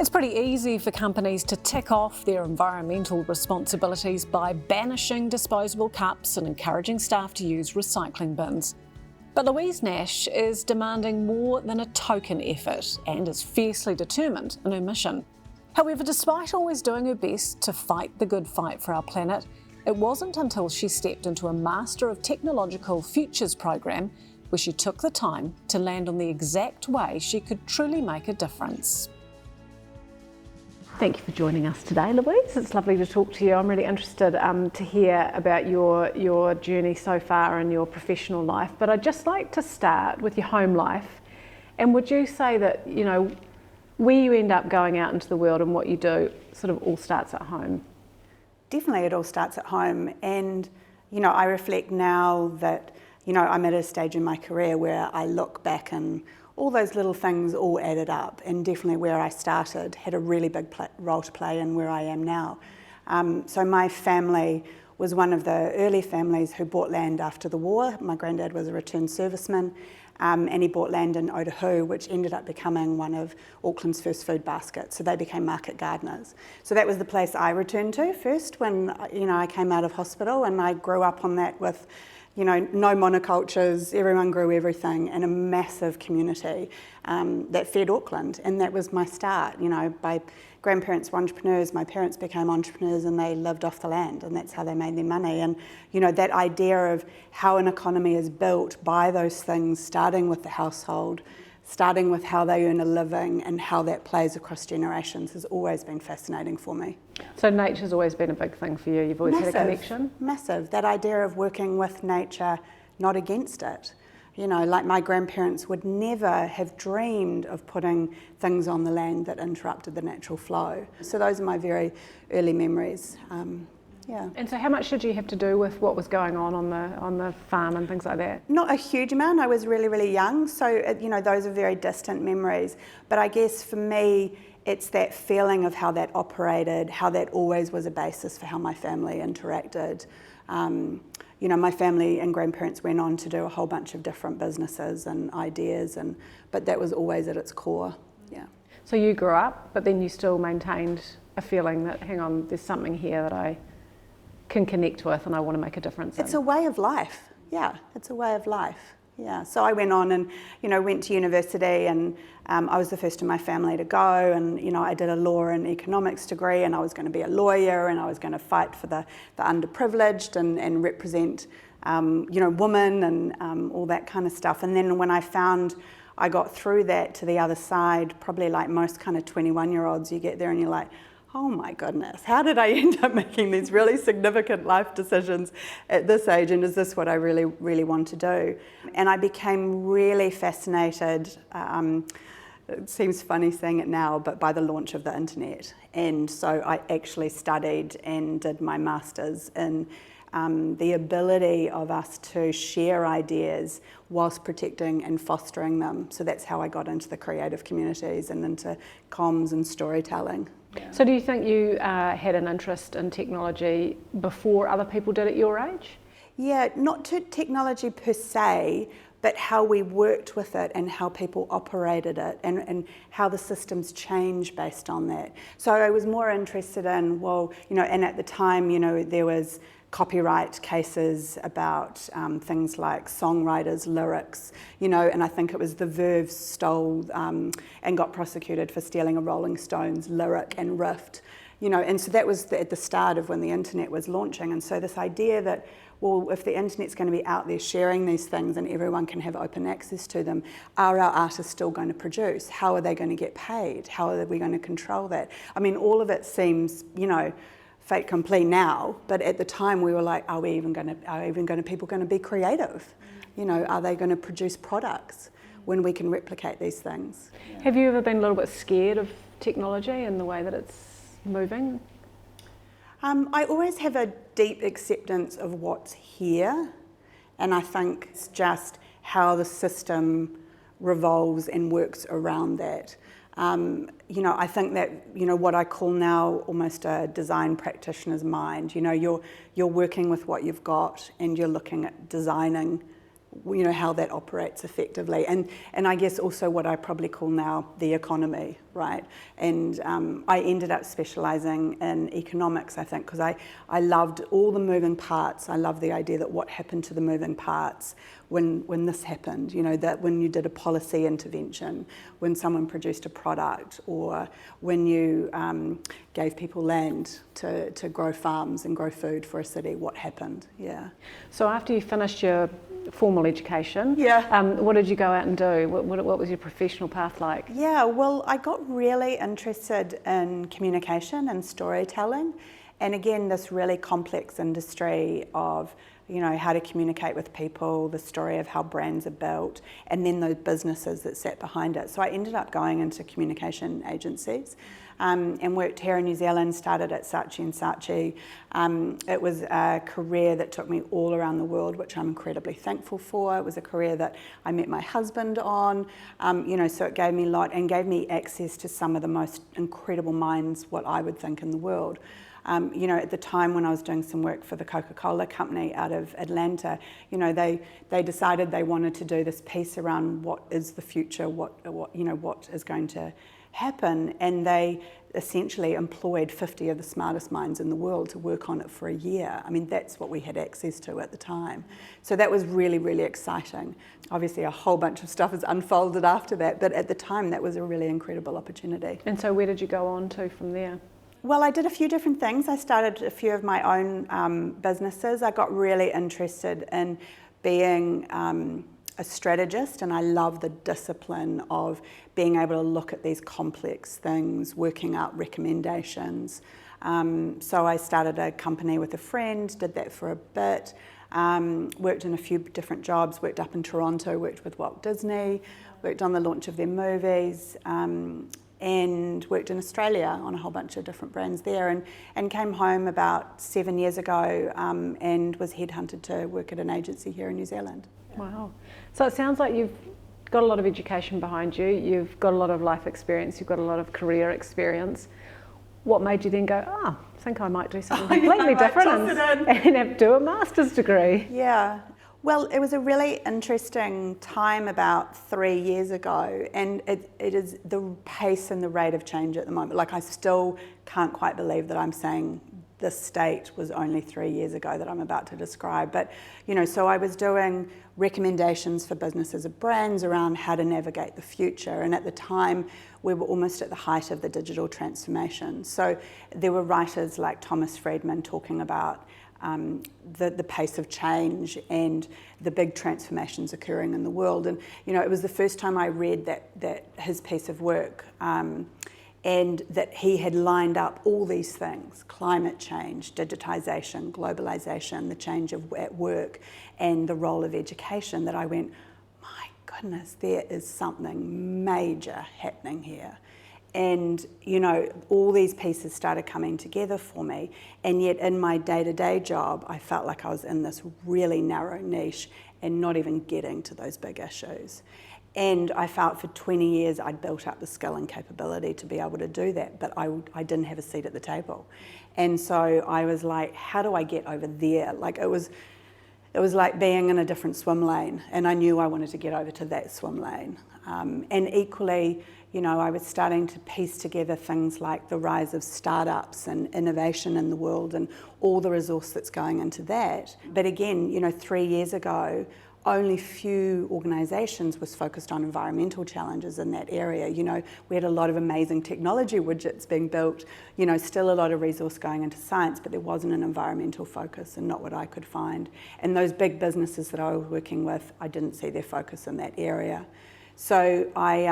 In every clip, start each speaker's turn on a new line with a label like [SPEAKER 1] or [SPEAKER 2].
[SPEAKER 1] It's pretty easy for companies to tick off their environmental responsibilities by banishing disposable cups and encouraging staff to use recycling bins. But Louise Nash is demanding more than a token effort and is fiercely determined in her mission. However, despite always doing her best to fight the good fight for our planet, it wasn't until she stepped into a Master of Technological Futures program where she took the time to land on the exact way she could truly make a difference. Thank you for joining us today, Louise. It's lovely to talk to you. I'm really interested to hear about your journey so far in your professional life, but I'd just like to start with your home life. And would you say that, where you end up going out into the world and what you do sort of all starts at home?
[SPEAKER 2] Definitely it all starts at home, and I reflect now that I'm at a stage in my career where I look back and all those little things all added up, and definitely where I started had a really big role to play in where I am now. So my family was one of the early families who bought land after the war. My granddad was a returned serviceman, and he bought land in Otahu, which ended up becoming one of Auckland's first food baskets. So they became market gardeners. So that was the place I returned to first when I came out of hospital, and I grew up on that with no monocultures, everyone grew everything, and a massive community that fed Auckland. And that was my start. My grandparents were entrepreneurs, my parents became entrepreneurs, and they lived off the land, and that's how they made their money. And that idea of how an economy is built by those things, starting with the household, starting with how they earn a living and how that plays across generations, has always been fascinating for me.
[SPEAKER 1] So nature's always been a big thing for you. You've always had a connection?
[SPEAKER 2] Massive. That idea of working with nature, not against it. Like my grandparents would never have dreamed of putting things on the land that interrupted the natural flow. So those are my very early memories. Yeah.
[SPEAKER 1] And so how much did you have to do with what was going on the farm and things like that?
[SPEAKER 2] Not a huge amount. I was really, really young. So, those are very distant memories. But I guess for me, it's that feeling of how that operated, how that always was a basis for how my family interacted. My family and grandparents went on to do a whole bunch of different businesses and ideas, but that was always at its core. Yeah.
[SPEAKER 1] So you grew up, but then you still maintained a feling that, hang on, there's something here that I can connect with and I want to make a difference in.
[SPEAKER 2] It's a way of life. Yeah, it's a way of life. Yeah, so I went on and, went to university, and I was the first in my family to go, and, I did a law and economics degree, and I was going to be a lawyer, and I was going to fight for the underprivileged and represent, women and all that kind of stuff. And then when I got through that to the other side, probably like most kind of 21-year-olds, you get there and you're like, oh my goodness, how did I end up making these really significant life decisions at this age, and is this what I really, really want to do? And I became really fascinated, it seems funny saying it now, but by the launch of the internet. And so I actually studied and did my master's in the ability of us to share ideas whilst protecting and fostering them. So that's how I got into the creative communities and into comms and storytelling.
[SPEAKER 1] Yeah. So do you think you had an interest in technology before other people did at your age?
[SPEAKER 2] Yeah, not to technology per se, but how we worked with it and how people operated it and how the systems change based on that. So I was more interested in, and at the time, there was copyright cases about things like songwriters' lyrics, and I think it was the Verve stole and got prosecuted for stealing a Rolling Stones lyric and riffed, and so that was at the start of when the internet was launching. And so this idea that, if the internet's going to be out there sharing these things and everyone can have open access to them, are our artists still going to produce? How are they going to get paid? How are we going to control that? I mean, all of it seems, fait accompli now, but at the time we were like, are people going to be creative? Are they going to produce products when we can replicate these things?
[SPEAKER 1] Yeah. Have you ever been a little bit scared of technology and the way that it's moving?
[SPEAKER 2] I always have a deep acceptance of what's here, and I think it's just how the system revolves and works around that. I think that, what I call now almost a design practitioner's mind, you're working with what you've got and you're looking at designing how that operates effectively, and I guess also what I probably call now the economy, right? And I ended up specialising in economics, I think, because I loved all the moving parts. I love the idea that what happened to the moving parts when this happened, that when you did a policy intervention, when someone produced a product, or when you gave people land to grow farms and grow food for a city, what happened, yeah.
[SPEAKER 1] So after you finished your formal education, what did you go out and do? What was your professional path like?
[SPEAKER 2] Yeah, well, I got really interested in communication and storytelling, and again, this really complex industry of how to communicate with people, the story of how brands are built, and then those businesses that sat behind it. So I ended up going into communication agencies and worked here in New Zealand, started at Sacha and Sacha. It was a career that took me all around the world, which I'm incredibly thankful for. It was a career that I met my husband on, so it gave me a lot and gave me access to some of the most incredible minds, what I would think, in the world. At the time when I was doing some work for the Coca-Cola company out of Atlanta, they decided they wanted to do this piece around what is the future, what is going to happen, and they essentially employed 50 of the smartest minds in the world to work on it for a year. I mean, that's what we had access to at the time. So that was really, really exciting. Obviously, a whole bunch of stuff has unfolded after that, but at the time, that was a really incredible opportunity.
[SPEAKER 1] And so where did you go on to from there?
[SPEAKER 2] Well, I did a few different things. I started a few of my own businesses. I got really interested in being a strategist, and I love the discipline of being able to look at these complex things, working out recommendations. So I started a company with a friend, did that for a bit, worked in a few different jobs, worked up in Toronto, worked with Walt Disney, worked on the launch of their movies, and worked in Australia on a whole bunch of different brands there, and came home about 7 years ago and was headhunted to work at an agency here in New Zealand.
[SPEAKER 1] Wow. So it sounds like you've got a lot of education behind you, you've got a lot of life experience, you've got a lot of career experience. What made you then go, I think I might do something completely different and do a master's degree?
[SPEAKER 2] Yeah. Well, it was a really interesting time about 3 years ago, and it is the pace and the rate of change at the moment. Like, I still can't quite believe that I'm saying this state was only 3 years ago that I'm about to describe. But, so I was doing recommendations for businesses of brands around how to navigate the future. And at the time, we were almost at the height of the digital transformation. So there were writers like Thomas Friedman talking about the pace of change and the big transformations occurring in the world. And, it was the first time I read that his piece of work, and that he had lined up all these things: climate change, digitization, globalization, the change at work, and the role of education, that I went, my goodness, there is something major happening here. And, all these pieces started coming together for me. And yet in my day-to-day job, I felt like I was in this really narrow niche and not even getting to those big issues. And I felt for 20 years I'd built up the skill and capability to be able to do that, but I didn't have a seat at the table. And so I was like, how do I get over there? Like, it was like being in a different swim lane, and I knew I wanted to get over to that swim lane. And equally, I was starting to piece together things like the rise of startups and innovation in the world and all the resource that's going into that. But again, 3 years ago, only few organisations was focused on environmental challenges in that area. We had a lot of amazing technology widgets being built, still a lot of resource going into science, but there wasn't an environmental focus, and not what I could find. And those big businesses that I was working with, I didn't see their focus in that area. So I,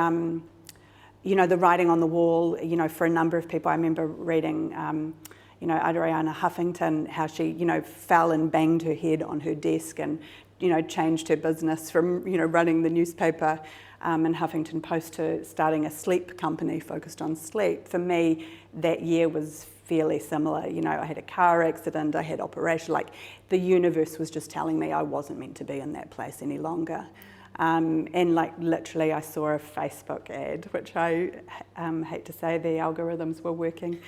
[SPEAKER 2] the writing on the wall, for a number of people, I remember reading, Adriana Huffington, how she, fell and banged her head on her desk and, changed her business from, running the newspaper and Huffington Post to starting a sleep company focused on sleep. For me, that year was fairly similar. I had a car accident, I had operation, like the universe was just telling me I wasn't meant to be in that place any longer. And like literally I saw a Facebook ad, which I hate to say the algorithms were working.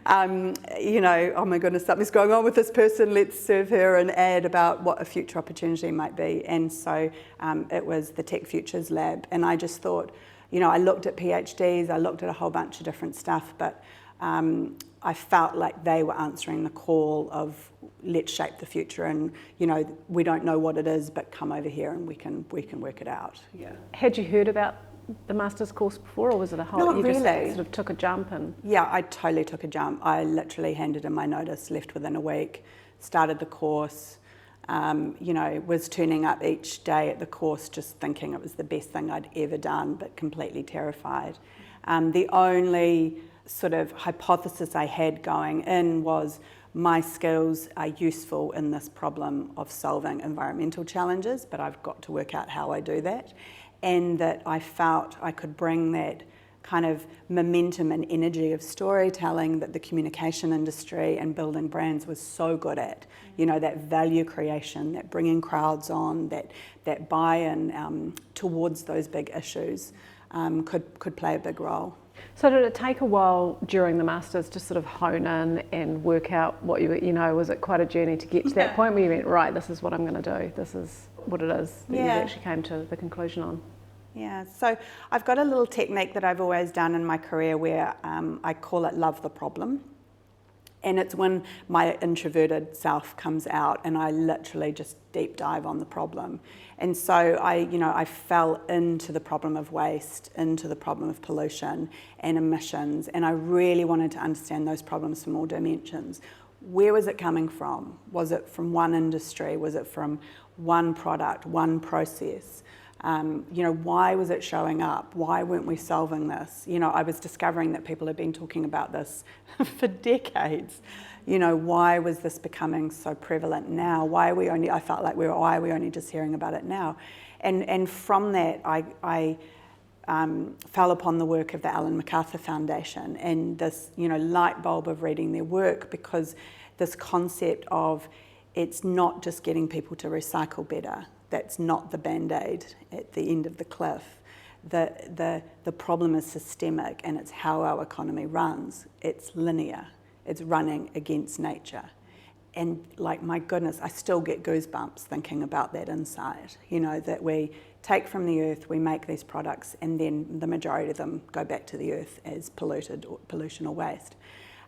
[SPEAKER 2] You know, oh my goodness, something's going on with this person, let's serve her an ad about what a future opportunity might be. And so it was the Tech Futures Lab. And I just thought, you know, I looked at PhDs, I looked at a whole bunch of different stuff, but I felt like they were answering the call of let's shape the future, and you know, we don't know what it is, but come over here and we can work it out. Yeah.
[SPEAKER 1] Had you heard about the master's course before, or was it a whole?
[SPEAKER 2] Not
[SPEAKER 1] you
[SPEAKER 2] really.
[SPEAKER 1] Just sort of took a jump and.
[SPEAKER 2] Yeah, I totally took a jump. I literally handed in my notice, left within a week, started the course. You know, was turning up each day at the course just thinking it was the best thing I'd ever done, but completely terrified. The only sort of hypothesis I had going in was my skills are useful in this problem of solving environmental challenges, but I've got to work out how I do that. And that I felt I could bring that kind of momentum and energy of storytelling that the communication industry and building brands was so good at. You know, that value creation, that bringing crowds on, that buy-in towards those big issues could play a big role.
[SPEAKER 1] So did it take a while during the Masters to sort of hone in and work out what you know, was it quite a journey to get to that point where you went, right, this is what I'm going to do, this is what it is that you actually came to the conclusion on?
[SPEAKER 2] Yeah, so I've got a little technique that I've always done in my career where I call it love the problem. And it's when my introverted self comes out and I literally just deep dive on the problem. And so I fell into the problem of waste, into the problem of pollution and emissions, and I really wanted to understand those problems from all dimensions. Where was it coming from? Was it from one industry? Was it from one product, one process? Why was it showing up? Why weren't we solving this? You know, I was discovering that people had been talking about this for decades. You know, why was this becoming so prevalent now? I felt like why are we only just hearing about it now? And from that, I fell upon the work of the Mcarthur Foundation and this, light bulb of reading their work, because this concept of it's not just getting people to recycle better. That's not the band-aid at the end of the cliff. The problem is systemic, and it's how our economy runs. It's linear. It's running against nature. And like, my goodness, I still get goosebumps thinking about that insight, that we take from the earth, we make these products, and then the majority of them go back to the earth as pollution or waste.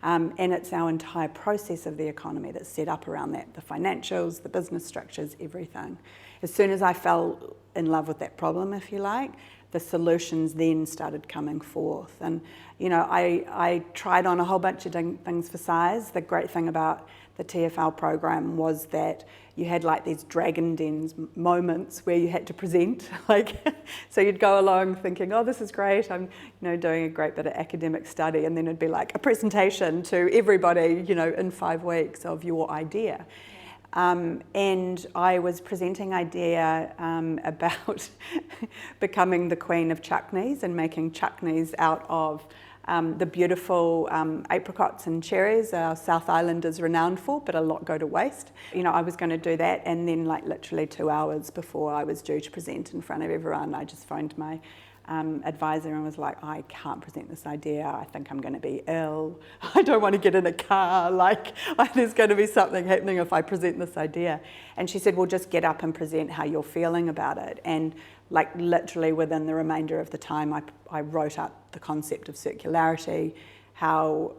[SPEAKER 2] And it's our entire process of the economy that's set up around that, the financials, the business structures, everything. As soon as I fell in love with that problem, if you like, the solutions then started coming forth. And, I tried on a whole bunch of things for size. The great thing about the TFL program was that you had like these dragon dens moments where you had to present, so you'd go along thinking, oh, this is great, I'm doing a great bit of academic study, and then it'd be like a presentation to everybody, in 5 weeks of your idea. And I was presenting idea about becoming the queen of chutneys and making chutneys out of the beautiful apricots and cherries our South Island is renowned for, but a lot go to waste. I was going to do that, and then literally 2 hours before I was due to present in front of everyone, I just phoned my advisor and was like, I can't present this idea, I think I'm going to be ill, I don't want to get in a car, there's going to be something happening if I present this idea. And she said, well, just get up and present how you're feeling about it. And literally within the remainder of the time, I wrote up the concept of circularity, how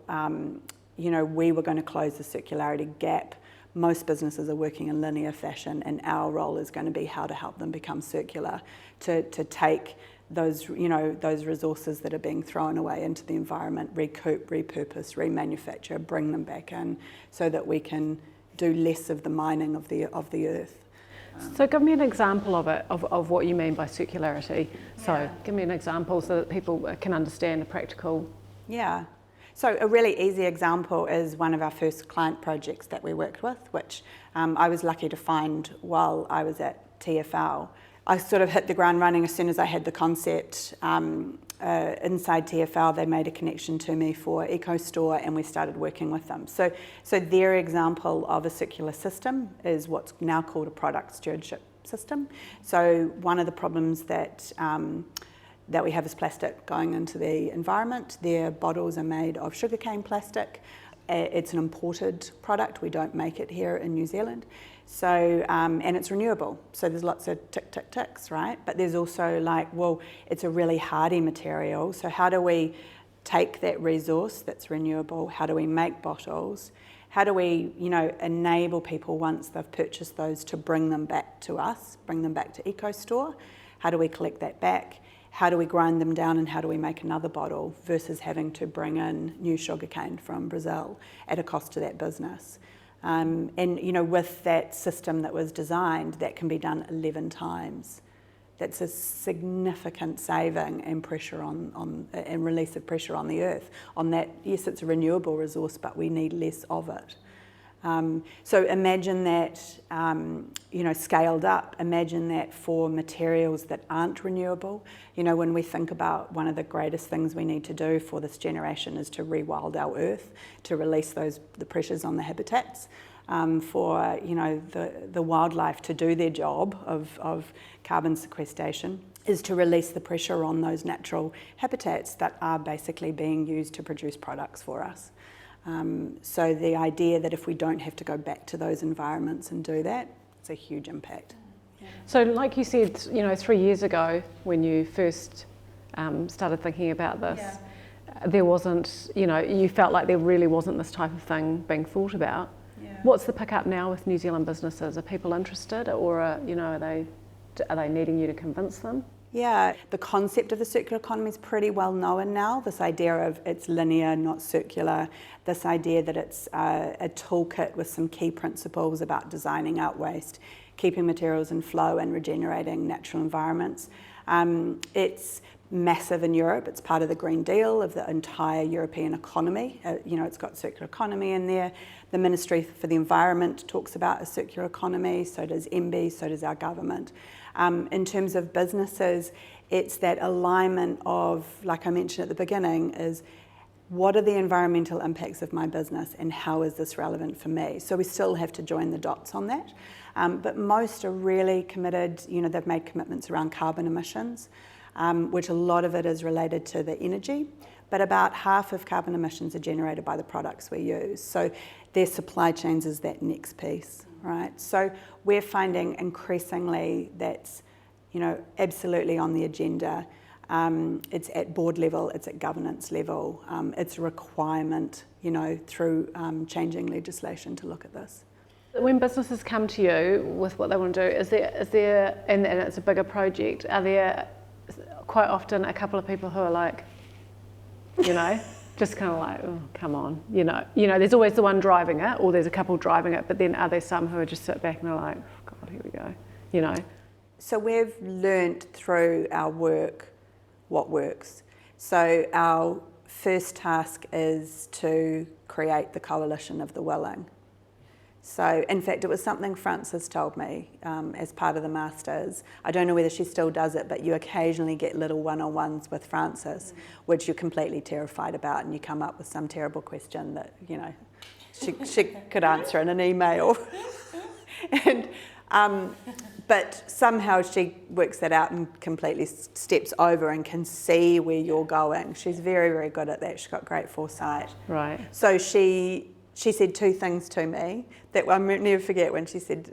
[SPEAKER 2] we were going to close the circularity gap. Most businesses are working in linear fashion, and our role is going to be how to help them become circular, to take those resources that are being thrown away into the environment, recoup, repurpose, remanufacture, bring them back in, so that we can do less of the mining of the earth.
[SPEAKER 1] So give me an example of it, of what you mean by circularity. So give me an example so that people can understand the practical.
[SPEAKER 2] Yeah. So a really easy example is one of our first client projects that we worked with, which I was lucky to find while I was at TFL. I sort of hit the ground running as soon as I had the concept. Inside TFL, they made a connection to me for EcoStore, and we started working with them. So their example of a circular system is what's now called a product stewardship system. So one of the problems that we have is plastic going into the environment. Their bottles are made of sugarcane plastic. It's an imported product. We don't make it here in New Zealand. So, and it's renewable. So there's lots of ticks, right? But there's also like, well, it's a really hardy material. So how do we take that resource that's renewable? How do we make bottles? How do we, enable people once they've purchased those to bring them back to us, bring them back to EcoStore? How do we collect that back? How do we grind them down and how do we make another bottle versus having to bring in new sugarcane from Brazil at a cost to that business? And with that system that was designed, that can be done 11 times. That's a significant saving and pressure and release of pressure on the earth. On that, yes, it's a renewable resource, but we need less of it. So imagine that, scaled up. Imagine that for materials that aren't renewable. When we think about one of the greatest things we need to do for this generation is to rewild our earth, to release the pressures on the habitats, for the wildlife to do their job of carbon sequestration, is to release the pressure on those natural habitats that are basically being used to produce products for us. So the idea that if we don't have to go back to those environments and do that, it's a huge impact.
[SPEAKER 1] Yeah. So like you said, 3 years ago when you first started thinking about this, there wasn't, you felt like there really wasn't this type of thing being thought about. Yeah. What's the pickup now with New Zealand businesses? Are people interested, or are they needing you to convince them?
[SPEAKER 2] Yeah, the concept of the circular economy is pretty well known now. This idea of it's linear, not circular. This idea that it's a toolkit with some key principles about designing out waste, keeping materials in flow and regenerating natural environments. It's massive in Europe. It's part of the Green Deal of the entire European economy. It's got circular economy in there. The Ministry for the Environment talks about a circular economy, so does MB, so does our government. In terms of businesses, it's that alignment of, like I mentioned at the beginning, is what are the environmental impacts of my business and how is this relevant for me? So we still have to join the dots on that. But most are really committed, they've made commitments around carbon emissions, which a lot of it is related to the energy, but about half of carbon emissions are generated by the products we use. So their supply chains is that next piece. Right, so we're finding increasingly that's, absolutely on the agenda. It's at board level, it's at governance level. It's a requirement, through changing legislation to look at this.
[SPEAKER 1] When businesses come to you with what they want to do, is there, and it's a bigger project, are there quite often a couple of people who are like, just kind of like, oh, come on, there's always the one driving it, or there's a couple driving it, but then are there some who are just sit back and are like, oh God, here we go,
[SPEAKER 2] So we've learnt through our work what works. So our first task is to create the coalition of the willing. So, in fact, it was something Frances told me as part of the Masters. I don't know whether she still does it, but you occasionally get little one-on-ones with Frances, which you're completely terrified about, and you come up with some terrible question that, she could answer in an email. But somehow she works that out and completely steps over and can see where you're going. She's very, very good at that. She's got great foresight.
[SPEAKER 1] Right.
[SPEAKER 2] So she said two things to me that I'll never forget when she said,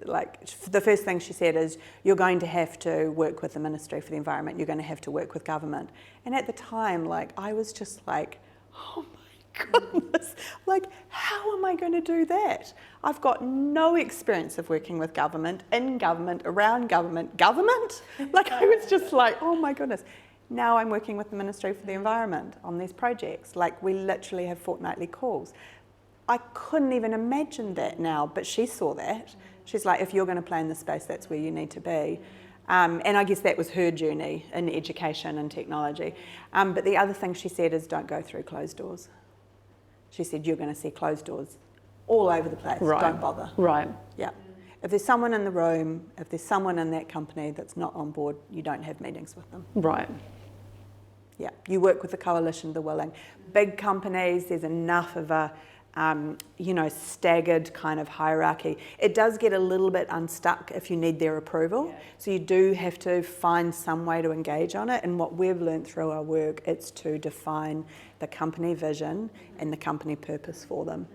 [SPEAKER 2] the first thing she said is, you're going to have to work with the Ministry for the Environment, you're going to have to work with government. And at the time, I was just like, oh my goodness, how am I going to do that? I've got no experience of working with government, in government, around government. I was just like, oh my goodness. Now I'm working with the Ministry for the Environment on these projects. We literally have fortnightly calls. I couldn't even imagine that now, but she saw that. She's like, if you're going to play in this space, that's where you need to be. And I guess that was her journey in education and technology. But the other thing she said is, don't go through closed doors. She said, you're going to see closed doors all over the place.
[SPEAKER 1] Right.
[SPEAKER 2] Don't bother.
[SPEAKER 1] Right.
[SPEAKER 2] Yeah. If there's someone in the room, if there's someone in that company that's not on board, you don't have meetings with them.
[SPEAKER 1] Right.
[SPEAKER 2] Yeah. You work with the coalition of the willing. Big companies, there's enough of a staggered kind of hierarchy. It does get a little bit unstuck if you need their approval. Yeah. So you do have to find some way to engage on it. And what we've learned through our work, it's to define the company vision and the company purpose for them.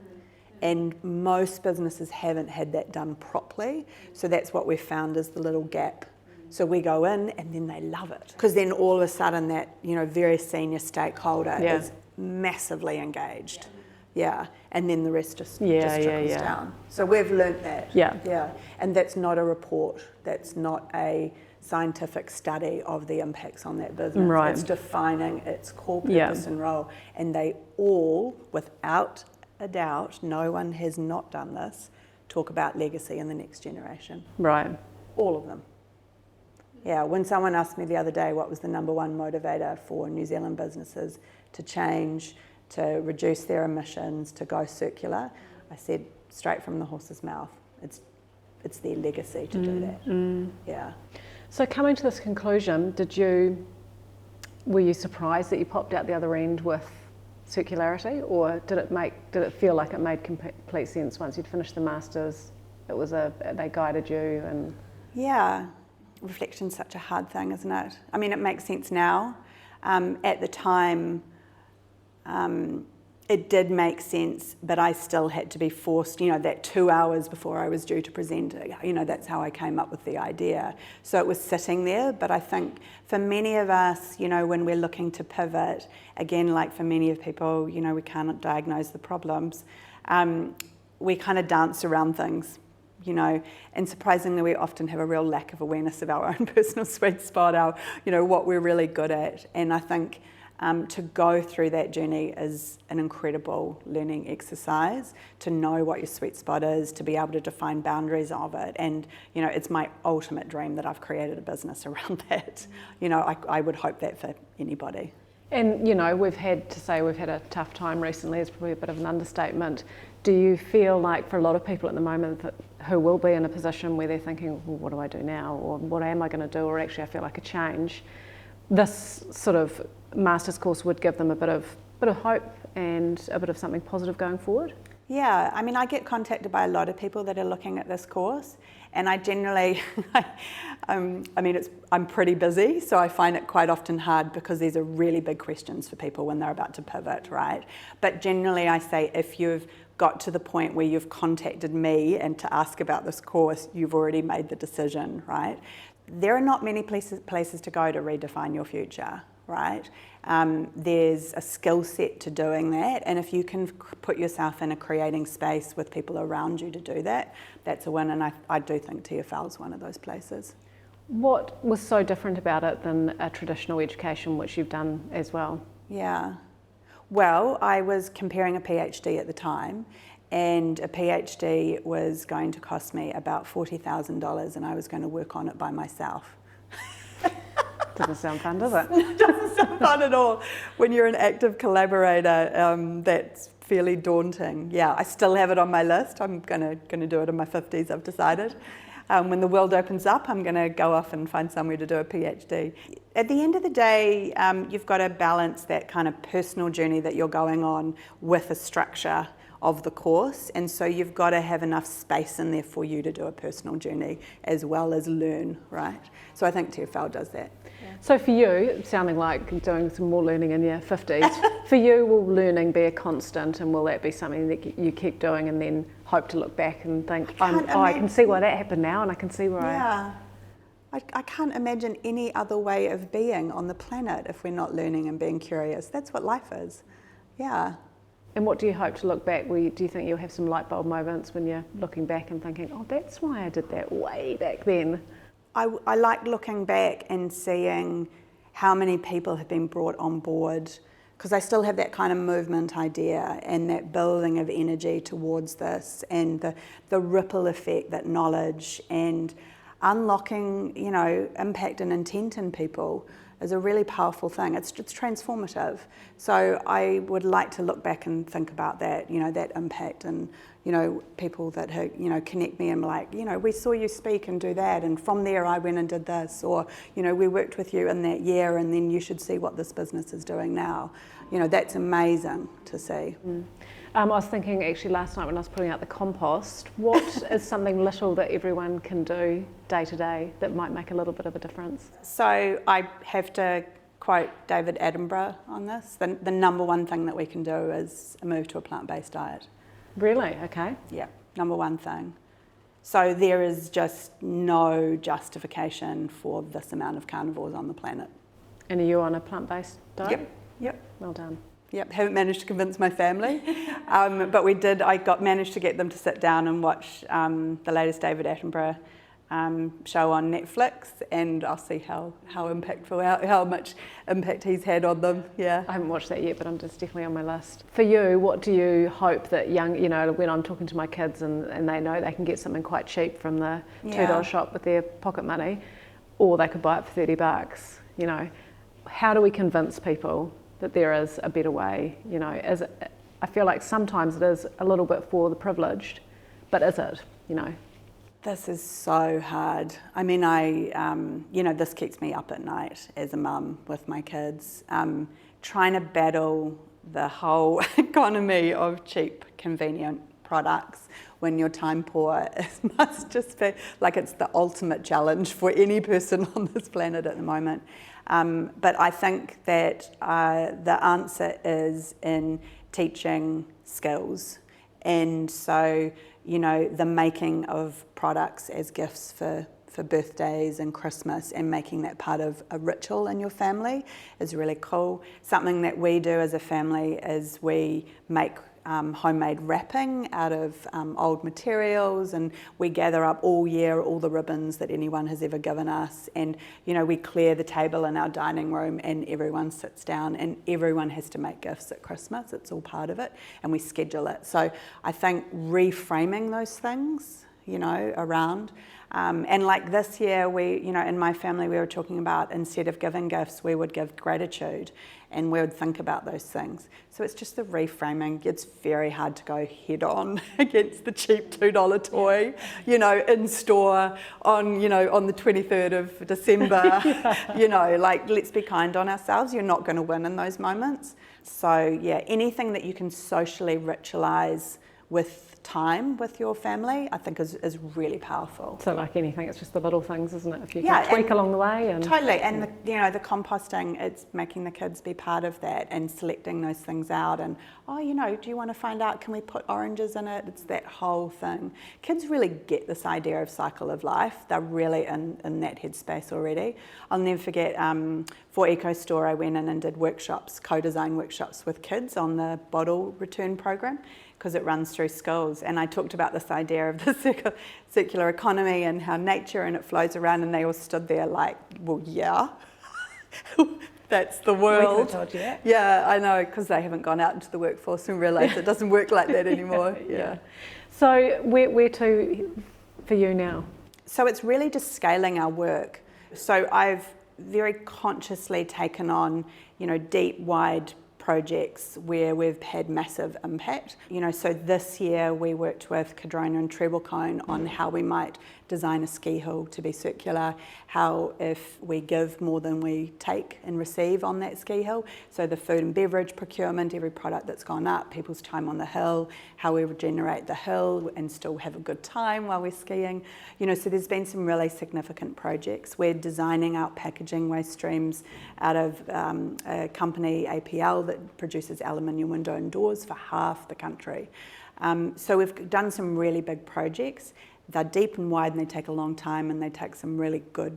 [SPEAKER 2] And most businesses haven't had that done properly. So that's what we've found is the little gap. So we go in and then they love it. Because then all of a sudden that, very senior stakeholder is massively engaged. Yeah, and then the rest just trickles down. So we've learnt that. Yeah, and that's not a report. That's not a scientific study of the impacts on that business.
[SPEAKER 1] Right.
[SPEAKER 2] It's defining its core purpose and role. And they all, without a doubt, no one has not done this, talk about legacy in the next generation.
[SPEAKER 1] Right.
[SPEAKER 2] All of them. Yeah, when someone asked me the other day what was the number one motivator for New Zealand businesses to change, to reduce their emissions, to go circular, I said straight from the horse's mouth, it's their legacy to do that. Yeah.
[SPEAKER 1] So coming to this conclusion, were you surprised that you popped out the other end with circularity, or did it feel like it made complete sense once you'd finished the masters? They guided you and.
[SPEAKER 2] Yeah, reflection's such a hard thing, isn't it? I mean, it makes sense now. At the time. It did make sense, but I still had to be forced, that 2 hours before I was due to present, that's how I came up with the idea. So it was sitting there, but I think for many of us, when we're looking to pivot, again, like for many of people, we can't diagnose the problems, we kind of dance around things, and surprisingly, we often have a real lack of awareness of our own personal sweet spot, what we're really good at. And I think to go through that journey is an incredible learning exercise, to know what your sweet spot is, to be able to define boundaries of it. And, it's my ultimate dream that I've created a business around that. I would hope that for anybody.
[SPEAKER 1] And, we've had a tough time recently, is probably a bit of an understatement. Do you feel like for a lot of people at the moment who will be in a position where they're thinking, well, what do I do now? Or what am I going to do? Or actually I feel like a change. This sort of master's course would give them a bit of hope and a bit of something positive going forward?
[SPEAKER 2] Yeah, I mean, I get contacted by a lot of people that are looking at this course, and I generally, I'm pretty busy, so I find it quite often hard because these are really big questions for people when they're about to pivot, right? But generally I say if you've got to the point where you've contacted me and to ask about this course, you've already made the decision, right? There are not many places to go to redefine your future, right? There's a skill set to doing that, and if you can put yourself in a creating space with people around you to do that, that's a win, and I do think TFL is one of those places.
[SPEAKER 1] What was so different about it than a traditional education, which you've done as well?
[SPEAKER 2] Yeah. Well, I was comparing a PhD at the time, and a PhD was going to cost me about $40,000, and I was going to work on it by myself.
[SPEAKER 1] Doesn't sound fun, does it?
[SPEAKER 2] It doesn't sound fun at all. When you're an active collaborator, that's fairly daunting. Yeah, I still have it on my list. I'm gonna do it in my 50s, I've decided. When the world opens up, I'm going to go off and find somewhere to do a PhD. At the end of the day, you've got to balance that kind of personal journey that you're going on with a structure of the course, and so you've got to have enough space in there for you to do a personal journey as well as learn, right? So I think TFL does that. Yeah.
[SPEAKER 1] So for you, sounding like doing some more learning in your 50s, for you, will learning be a constant, and will that be something that you keep doing and then hope to look back and think, I can see why that happened now, and I can see where
[SPEAKER 2] I can't imagine any other way of being on the planet if we're not learning and being curious. That's what life is. Yeah.
[SPEAKER 1] And what do you hope to look back? Do you think you'll have some light bulb moments when you're looking back and thinking, oh, that's why I did that way back then?
[SPEAKER 2] I like looking back and seeing how many people have been brought on board, because I still have that kind of movement idea and that building of energy towards this, and the ripple effect that knowledge and unlocking, impact and intent in people is a really powerful thing. It's transformative. So I would like to look back and think about that, that impact and, people that connect me and like, we saw you speak and do that, and from there I went and did this, or we worked with you in that year, and then you should see what this business is doing now. That's amazing to see.
[SPEAKER 1] I was thinking actually last night when I was putting out the compost, what is something little that everyone can do day to day that might make a little bit of a difference?
[SPEAKER 2] So I have to quote David Attenborough on this. The number one thing that we can do is move to a plant-based diet.
[SPEAKER 1] Really? Okay.
[SPEAKER 2] Yeah, number one thing. So there is just no justification for this amount of carnivores on the planet.
[SPEAKER 1] And are you on a plant-based diet?
[SPEAKER 2] Yep.
[SPEAKER 1] Well done.
[SPEAKER 2] Yep, haven't managed to convince my family, but we did. I managed to get them to sit down and watch the latest David Attenborough show on Netflix, and I'll see how much impact he's had on them. Yeah,
[SPEAKER 1] I haven't watched that yet, but it's definitely on my list. For you, what do you hope that young, when I'm talking to my kids and they know they can get something quite cheap from the $2 shop with their pocket money, or they could buy it for $30, how do we convince people that there is a better way? I feel like sometimes it is a little bit for the privileged, but is it?
[SPEAKER 2] This is so hard. I mean, this keeps me up at night as a mum with my kids, trying to battle the whole economy of cheap, convenient products when you're time poor. It must just be like it's the ultimate challenge for any person on this planet at the moment. But I think that the answer is in teaching skills. And so, the making of products as gifts for birthdays and Christmas, and making that part of a ritual in your family is really cool. Something that we do as a family is we make homemade wrapping out of old materials, and we gather up all year all the ribbons that anyone has ever given us, and we clear the table in our dining room and everyone sits down and everyone has to make gifts at Christmas. It's all part of it, and we schedule it. So I think reframing those things around, and like this year we in my family we were talking about, instead of giving gifts we would give gratitude, and we would think about those things. So it's just the reframing. It's very hard to go head on against the cheap $2 toy, in store on the 23rd of December. Let's be kind on ourselves. You're not going to win in those moments. So yeah, anything that you can socially ritualize with time with your family, I think is really powerful.
[SPEAKER 1] So like anything, it's just the little things, isn't it? If you can tweak along the way. And
[SPEAKER 2] totally, and the composting, it's making the kids be part of that and selecting those things out, and do you want to find out, can we put oranges in it? It's that whole thing. Kids really get this idea of cycle of life. They're really in that headspace already. I'll never forget, for EcoStore I went in and did workshops, co-design workshops with kids on the bottle return program, because it runs through schools, and I talked about this idea of the circular economy and how nature and it flows around, and they all stood there like, well, yeah, that's the world.
[SPEAKER 1] We could have told you that.
[SPEAKER 2] Yeah, I know, because they haven't gone out into the workforce and realised it doesn't work like that anymore. Yeah.
[SPEAKER 1] So where to for you now?
[SPEAKER 2] So it's really just scaling our work. So I've very consciously taken on, deep, wide projects where we've had massive impact. So this year we worked with Cadrona and Treblecone on how we might design a ski hill to be circular, how if we give more than we take and receive on that ski hill, so the food and beverage procurement, every product that's gone up, people's time on the hill, how we regenerate the hill and still have a good time while we're skiing. So there's been some really significant projects. We're designing out packaging waste streams out of a company, APL, that produces aluminium window and doors for half the country. So we've done some really big projects. They're deep and wide and they take a long time, and they take some really good,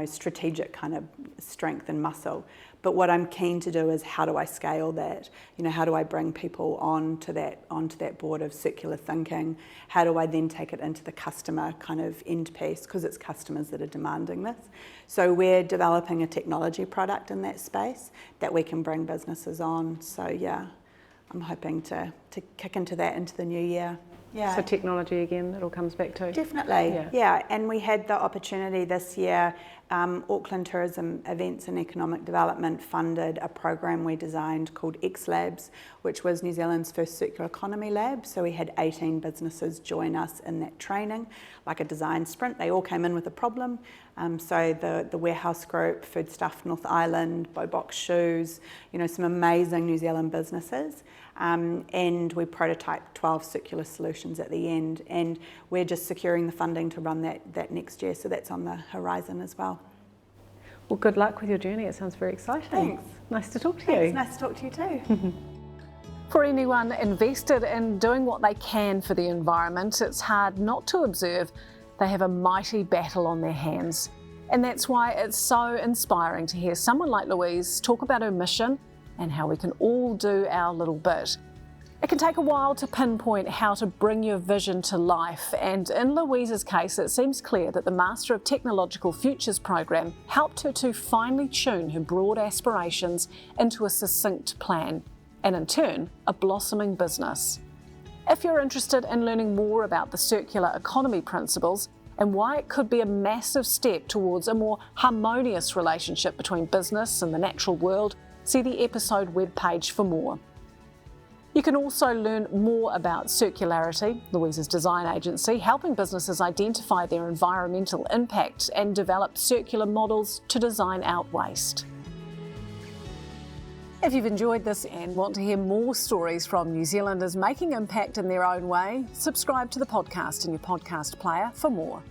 [SPEAKER 2] strategic kind of strength and muscle. But what I'm keen to do is, how do I scale that? How do I bring people onto that board of circular thinking? How do I then take it into the customer kind of end piece? Because it's customers that are demanding this. So we're developing a technology product in that space that we can bring businesses on. So yeah, I'm hoping to kick into that into the new year. Yeah.
[SPEAKER 3] So technology again, it all comes back to.
[SPEAKER 2] Definitely, yeah. And we had the opportunity this year, Auckland Tourism Events and Economic Development funded a program we designed called X Labs, which was New Zealand's first circular economy lab. So we had 18 businesses join us in that training, like a design sprint. They all came in with a problem. So the Warehouse Group, Food Stuff North Island, Bobox Shoes, some amazing New Zealand businesses. And we prototyped 12 circular solutions at the end, and we're just securing the funding to run that next year, so that's on the horizon as well.
[SPEAKER 3] Well, good luck with your journey. It sounds very exciting.
[SPEAKER 2] Thanks.
[SPEAKER 3] Nice to talk to
[SPEAKER 2] Thanks.
[SPEAKER 3] you.
[SPEAKER 2] Nice to talk to you too.
[SPEAKER 1] For anyone invested in doing what they can for the environment, it's hard not to observe they have a mighty battle on their hands. And that's why it's so inspiring to hear someone like Louise talk about her mission and how we can all do our little bit. It can take a while to pinpoint how to bring your vision to life, and in Louise's case, it seems clear that the Master of Technological Futures program helped her to finely tune her broad aspirations into a succinct plan, and in turn, a blossoming business. If you're interested in learning more about the circular economy principles and why it could be a massive step towards a more harmonious relationship between business and the natural world, see the episode webpage for more. You can also learn more about Circularity, Louise's design agency, helping businesses identify their environmental impact and develop circular models to design out waste. If you've enjoyed this and want to hear more stories from New Zealanders making impact in their own way, subscribe to the podcast in your podcast player for more.